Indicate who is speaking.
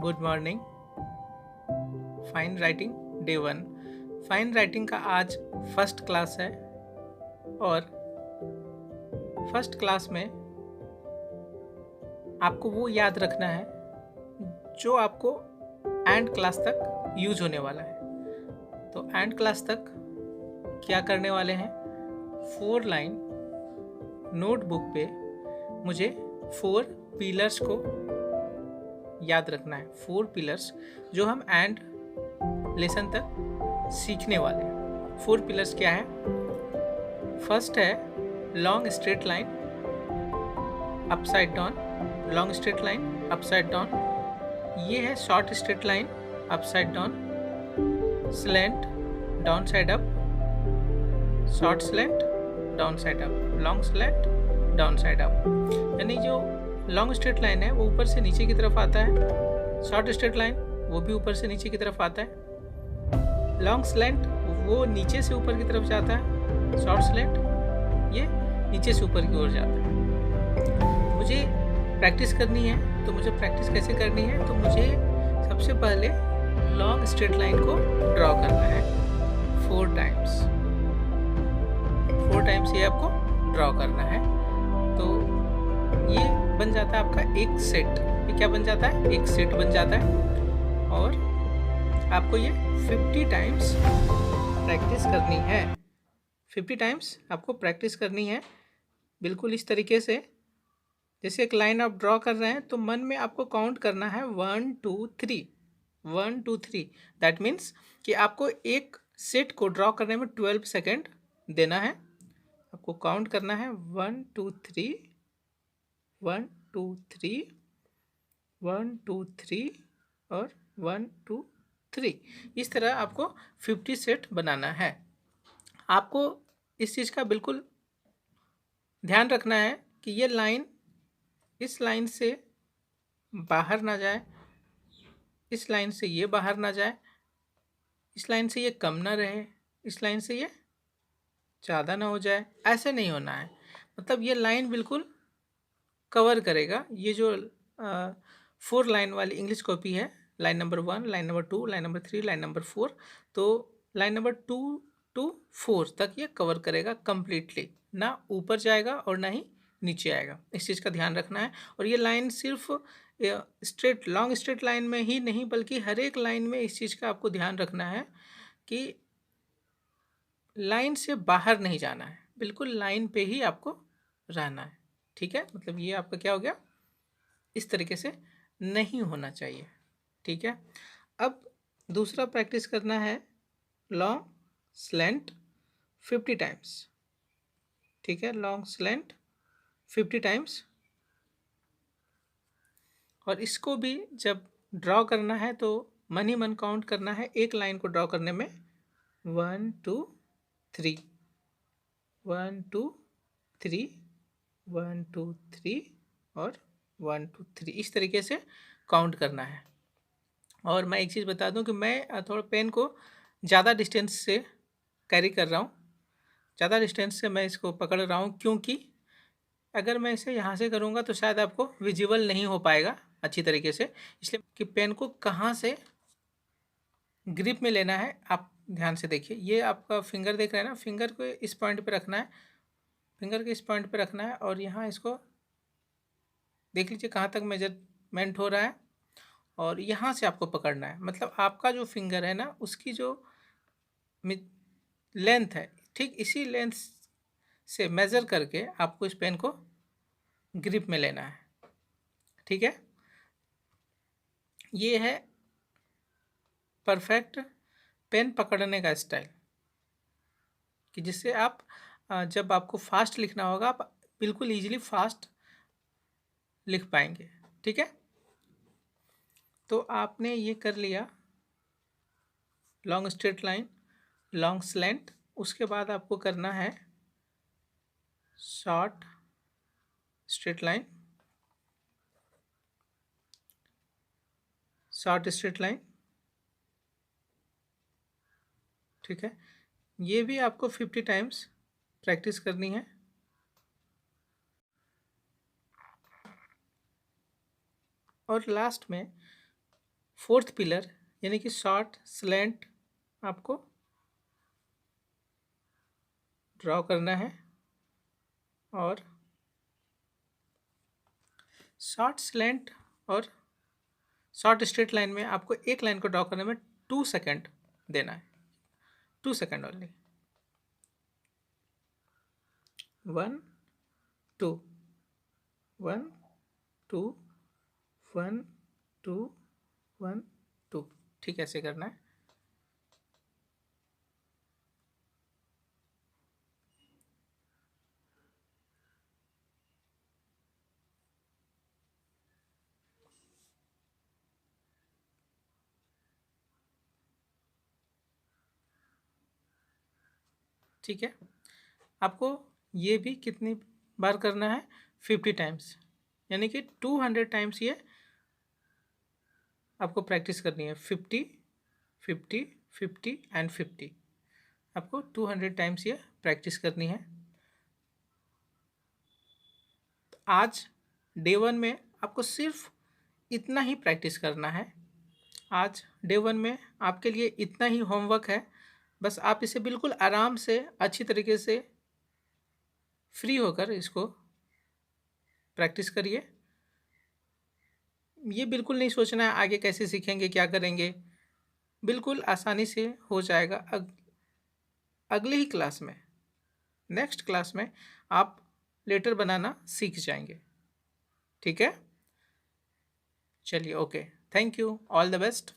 Speaker 1: Good morning. Fine writing day 1। Fine writing का आज first class है और फर्स्ट क्लास में आपको वो याद रखना है जो आपको एंड क्लास तक यूज होने वाला है। तो एंड क्लास तक क्या करने वाले हैं, 4 लाइन नोटबुक पे मुझे 4 पिलर्स को याद रखना है। 4 पिलर्स जो हम एंड लेसन तक सीखने वाले हैं। 4 पिलर्स क्या है? फर्स्ट है long straight line upside down, long straight line upside down. ये है short straight line upside down, slant down side up, short slant down side up, long slant down side up. यानी जो long straight line है वो ऊपर से नीचे की तरफ आता है, शॉर्ट स्ट्रेट लाइन वो भी ऊपर से नीचे की तरफ आता है, लॉन्ग स्लैंट वो नीचे से ऊपर की तरफ जाता है, शॉर्ट स्लैंट ये नीचे से ऊपर की ओर जाता है। मुझे प्रैक्टिस करनी है, तो मुझे प्रैक्टिस कैसे करनी है? तो मुझे सबसे पहले लॉन्ग स्ट्रेट लाइन को ड्रॉ करना है 4 टाइम्स। 4 टाइम्स ये आपको ड्रॉ करना है। तो ये बन जाता है आपका एक सेट। ये क्या बन जाता है? एक सेट बन जाता है। और आपको ये 50 टाइम्स प्रैक्टिस करनी है। 50 टाइम्स आपको प्रैक्टिस करनी है, बिल्कुल इस तरीके से। जैसे एक लाइन आप ड्रॉ कर रहे हैं तो मन में आपको काउंट करना है 1 2 3, 1 2 3। दैट मीन्स कि आपको एक सेट को ड्रॉ करने में 12 सेकेंड देना है। आपको काउंट करना है 1 2 3, 1 2 3, 1 2 3 और 1 2 3। इस तरह आपको 50 सेट बनाना है। आपको इस चीज़ का बिल्कुल ध्यान रखना है कि ये लाइन इस लाइन से बाहर ना जाए, इस लाइन से ये बाहर ना जाए, इस लाइन से ये कम ना रहे, इस लाइन से ये ज़्यादा ना हो जाए। ऐसे नहीं होना है। मतलब ये लाइन बिल्कुल कवर करेगा। ये जो 4 लाइन वाली इंग्लिश कॉपी है, line number 1, line number 2, line number 3, line number 4, तो लाइन नंबर 2 टू 4 तक ये कवर करेगा कंप्लीटली। ना ऊपर जाएगा और ना ही नीचे आएगा। इस चीज़ का ध्यान रखना है। और ये लाइन सिर्फ स्ट्रेट लॉन्ग स्ट्रेट लाइन में ही नहीं, बल्कि हर एक लाइन में इस चीज़ का आपको ध्यान रखना है कि लाइन से बाहर नहीं जाना है, बिल्कुल लाइन पे ही आपको रहना है। ठीक है, मतलब ये आपका क्या हो गया, इस तरीके से नहीं होना चाहिए। ठीक है, अब दूसरा प्रैक्टिस करना है लॉन्ग स्लैंट 50 टाइम्स। ठीक है, लॉन्ग स्लैंट 50 टाइम्स। और इसको भी जब ड्रॉ करना है तो मन ही मन काउंट करना है। एक लाइन को ड्रॉ करने में 1 2 3, 1 2 3, 1 2 3 और 1 2 3, इस तरीके से काउंट करना है। और मैं एक चीज़ बता दूं कि मैं थोड़ा पेन को ज़्यादा डिस्टेंस से कैरी कर रहा हूँ, ज़्यादा डिस्टेंस से मैं इसको पकड़ रहा हूँ, क्योंकि अगर मैं इसे यहाँ से करूँगा तो शायद आपको विजिबल नहीं हो पाएगा अच्छी तरीके से। इसलिए कि पेन को कहाँ से ग्रिप में लेना है आप ध्यान से देखिए। ये आपका फिंगर देख रहे हैं ना, फिंगर को इस पॉइंट पे रखना है, फिंगर के इस पॉइंट पे रखना है और यहाँ इसको देख लीजिए कहाँ तक मेजरमेंट हो रहा है और यहाँ से आपको पकड़ना है। मतलब आपका जो फिंगर है ना, उसकी जो लेंथ है, ठीक इसी लेंथ से मेज़र करके आपको इस पेन को ग्रिप में लेना है। ठीक है, ये है परफेक्ट पेन पकड़ने का स्टाइल, कि जिससे आप जब आपको फास्ट लिखना होगा आप बिल्कुल ईजिली फास्ट लिख पाएंगे। ठीक है, तो आपने ये कर लिया long straight line, long slant. उसके बाद आपको करना है short straight line, short straight line. ठीक है, ये भी आपको 50 टाइम्स प्रैक्टिस करनी है। और लास्ट में फोर्थ पिलर यानी कि शॉर्ट स्लैंट आपको ड्रॉ करना है, और शॉर्ट स्लैंट और शॉर्ट स्ट्रेट लाइन में आपको एक लाइन को ड्रॉ करने में 2 सेकेंड देना है, 2 सेकेंड ओनली। 1 2 1 2 1 2 1 2, ठीक है, ऐसे करना है। ठीक है, आपको ये भी कितनी बार करना है, 50 टाइम्स, यानी कि 200 टाइम्स ये आपको प्रैक्टिस करनी है। 50 50 50 एंड 50, आपको 200 टाइम्स ये प्रैक्टिस करनी है। आज डे 1 में आपको सिर्फ इतना ही प्रैक्टिस करना है। आज डे 1 में आपके लिए इतना ही होमवर्क है, बस आप इसे बिल्कुल आराम से अच्छी तरीके से फ्री होकर इसको प्रैक्टिस करिए। ये बिल्कुल नहीं सोचना है आगे कैसे सीखेंगे, क्या करेंगे, बिल्कुल आसानी से हो जाएगा। अगले ही क्लास में, नेक्स्ट क्लास में आप लेटर बनाना सीख जाएंगे। ठीक है, चलिए, okay, thank you, all the best.